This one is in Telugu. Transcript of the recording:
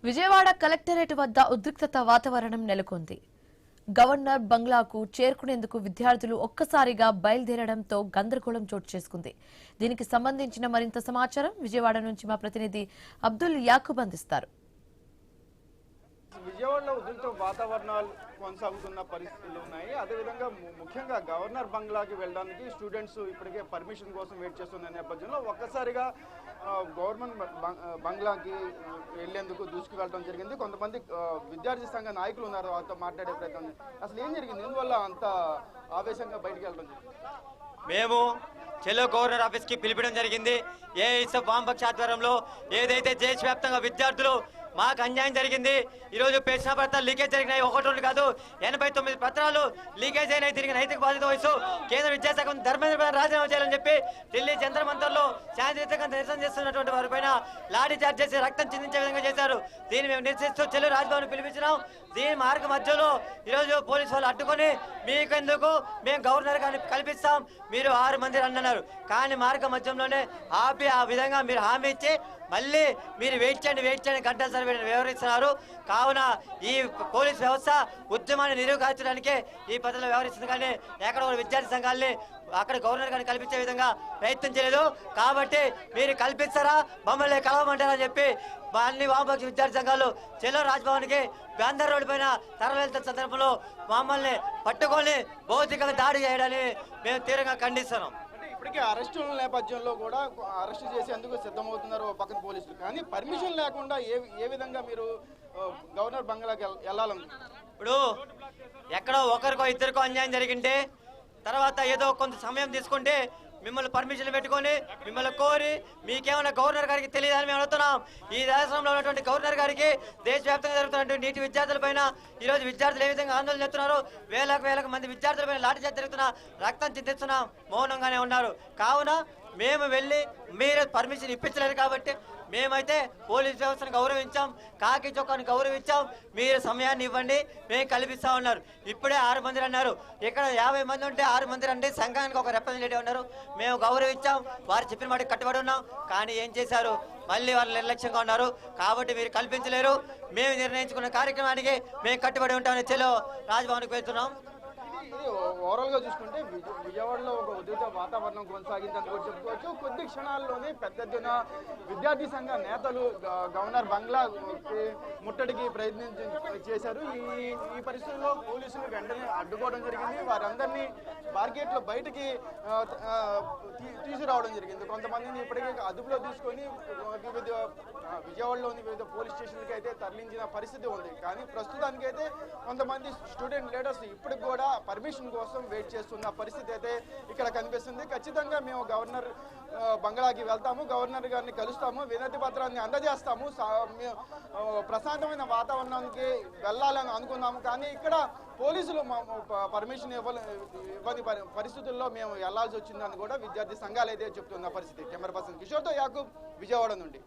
విజయవాడ కలెక్టరేట్ వద్ద ఉద్రిక్తత వాతావరణం నెలకొంది. గవర్నర్ బంగ్లాకు చేరుకునేందుకు విద్యార్థులు ఒక్కసారిగా బయలుదేరడంతో గందరగోళం చోటు చేసుకుంది. దీనికి సంబంధించిన మరింత సమాచారం విజయవాడ నుంచి మా ప్రతినిధి అబ్దుల్ యాకూబ్ అందిస్తారు. విజయవాడలో ఉద్రిక్త వాతావరణాలు కొనసాగుతున్న పరిస్థితులు ఉన్నాయి. అదేవిధంగా ముఖ్యంగా గవర్నర్ బంగ్లాకి వెళ్ళడానికి స్టూడెంట్స్ ఇప్పటికే పర్మిషన్ కోసం వెయిట్ చేస్తున్న నేపథ్యంలో ఒక్కసారిగా గవర్నమెంట్ బంగ్లాకి వెళ్లేందుకు దూసుకువెళ్ళడం జరిగింది. కొంతమంది విద్యార్థి సంఘ నాయకులు ఉన్నారు, వాళ్ళతో మాట్లాడే ప్రయత్నం. అసలు ఏం జరిగింది, ఎందువల్ల అంత ఆవేశంగా బయటికి వెళ్ళడం జరిగింది? మేము చెలో గవర్నర్ ఆఫీస్కి పిలిపించడం జరిగింది. ఏఐఎస్ఎఫ్ వామపక్ష ఆధ్వర్యంలో ఏదైతే దేశవ్యాప్తంగా విద్యార్థులు మాకు అన్యాయం జరిగింది, ఈరోజు ప్రశ్న పత్రాలు లీకేజ్ జరిగినాయి, 1 కాదు 89 పత్రాలు లీకేజ్ అయినాయి, తిరిగి నైతిక బాధ్యత వహిస్తూ కేంద్ర విద్యాశాఖ ధర్మేంద్ర రాజీనామా చేయాలని చెప్పి ఢిల్లీ జంతర్ మంతర్లో శాంతియుతంగా నిరసన చేస్తున్నటువంటి వారిపైన లాఠీ చార్జ్ చేసి రక్తం చిందించే విధంగా చేశారు. దీన్ని మేము నిరసిస్తూ చెల్లు రాజ్భవన్ పిలిపించినాం. దీని మార్గ మధ్యలో ఈరోజు పోలీసు వాళ్ళు అడ్డుకొని మీకెందుకు మేము గవర్నర్ గారిని కల్పిస్తాం, మీరు 6 మంది అన్నారు. కానీ మార్గ మధ్యంలోనే ఆపి ఆ విధంగా మీరు హామీ ఇచ్చి మళ్ళీ మీరు వెయిట్ చేయండి గంటల సర్వే వ్యవహరిస్తున్నారు. కావున ఈ పోలీస్ వ్యవస్థ ఉద్యమాన్ని నిరుగార్చడానికే ఈ పద్ధతిలో వ్యవహరిస్తుంది. కానీ ఎక్కడ విద్యార్థి సంఘాలని అక్కడ గవర్నర్ గారిని కల్పించే విధంగా ప్రయత్నించలేదు. కాబట్టి మీరు కల్పిస్తారా, మమ్మల్ని కలవమంటారని చెప్పి అన్ని వామపక్ష విద్యార్థి సంఘాలు చెలో రాజ్భవన్కి గాంధర్ రోడ్డు పైన తరలితున్న సందర్భంలో మమ్మల్ని పట్టుకొని భౌతికంగా దాడి చేయడాన్ని మేము తీవ్రంగా ఖండిస్తున్నాం. ఇప్పటికే అరెస్టుల నేపథ్యంలో కూడా అరెస్ట్ చేసేందుకు సిద్ధమవుతున్నారు పక్కన పోలీసులు. కానీ పర్మిషన్ లేకుండా ఏ విధంగా మీరు గవర్నర్ బంగ్లాకి వెళ్ళాలనుకుంటున్నారు? ఇప్పుడు ఎక్కడో ఒకరికో ఇద్దరికో అన్యాయం జరిగింటే తర్వాత ఏదో కొంత సమయం తీసుకుంటే మిమ్మల్ని పర్మిషన్ పెట్టుకొని మిమ్మల్ని కోరి మీకేమైనా గవర్నర్ గారికి తెలియదని మేము అడుగుతున్నాం. ఈ రాష్ట్రంలో ఉన్నటువంటి గవర్నర్ గారికి దేశవ్యాప్తంగా జరుగుతున్నటువంటి నీటి విద్యార్థులపైన ఈరోజు విద్యార్థులు ఏ విధంగా ఆందోళన చేస్తున్నారు, వేలకు మంది విద్యార్థులపైన లాఠీ చార్జ్ జరుగుతున్నా, రక్తం చిందిస్తున్నాం, మౌనంగానే ఉన్నారు. కావున మేము వెళ్ళి మీరు పర్మిషన్ ఇప్పించలేరు కాబట్టి మేమైతే పోలీస్ వ్యవస్థను గౌరవించాం, కాకి చొక్కాను గౌరవించాం. మీరు సమయాన్ని ఇవ్వండి, మేము కల్పిస్తా ఉన్నారు. ఇప్పుడే 6 మంది అన్నారు, ఇక్కడ 50 మంది ఉంటే 6 మంది రండి, సంఘానికి ఒక రిప్రజెంటేటివ్ ఉన్నారు. మేము గౌరవించాం, వారు చెప్పిన వాటికి కట్టుబడి ఉన్నాం. కానీ ఏం చేశారు, మళ్ళీ వాళ్ళు నిర్లక్ష్యంగా ఉన్నారు. కాబట్టి మీరు కల్పించలేరు, మేము నిర్ణయించుకున్న కార్యక్రమానికి మేము కట్టుబడి ఉంటామని చెలో రాజ్భవన్కి వెళ్తున్నాం. ఓవరాల్ గా చూసుకుంటే విజయవాడలో ఒక ఉద్రిక్త వాతావరణం కొనసాగిందని కూడా చెప్పుకోవచ్చు. కొద్ది క్షణాల్లోనే పెద్ద ఎత్తున విద్యార్థి సంఘ నేతలు గవర్నర్ బంగ్లా ముట్టడికి చేశారు. ఈ పరిస్థితుల్లో పోలీసులు వెంటనే అడ్డుకోవడం జరిగింది. వారందరినీ మార్కెట్లో బయటికి తీసుకురావడం జరిగింది. కొంతమందిని ఇప్పటికే అదుపులో తీసుకొని విజయవాడలోని వివిధ పోలీస్ స్టేషన్లకి అయితే తరలించిన పరిస్థితి ఉంది. కానీ ప్రస్తుతానికైతే కొంతమంది స్టూడెంట్ లీడర్స్ ఇప్పటికి కూడా పర్మిషన్ కోసం వెయిట్ చేస్తున్న పరిస్థితి అయితే ఇక్కడ కనిపిస్తుంది. ఖచ్చితంగా మేము గవర్నర్ బంగ్లాకి వెళ్తాము, గవర్నర్ గారిని కలుస్తాము, వినతి పత్రాన్ని అందజేస్తాము, ప్రశాంతమైన వాతావరణానికి వెళ్ళాలని అనుకున్నాము. కానీ ఇక్కడ పోలీసులు పర్మిషన్ ఇవ్వని పరిస్థితుల్లో మేము వెళ్లాల్సి వచ్చిందని కూడా విద్యార్థి సంఘాలు అయితే చెప్తున్న పరిస్థితి. కెమెరా పర్సన్ కిషోర్తో యాకూబ్, విజయవాడ నుండి.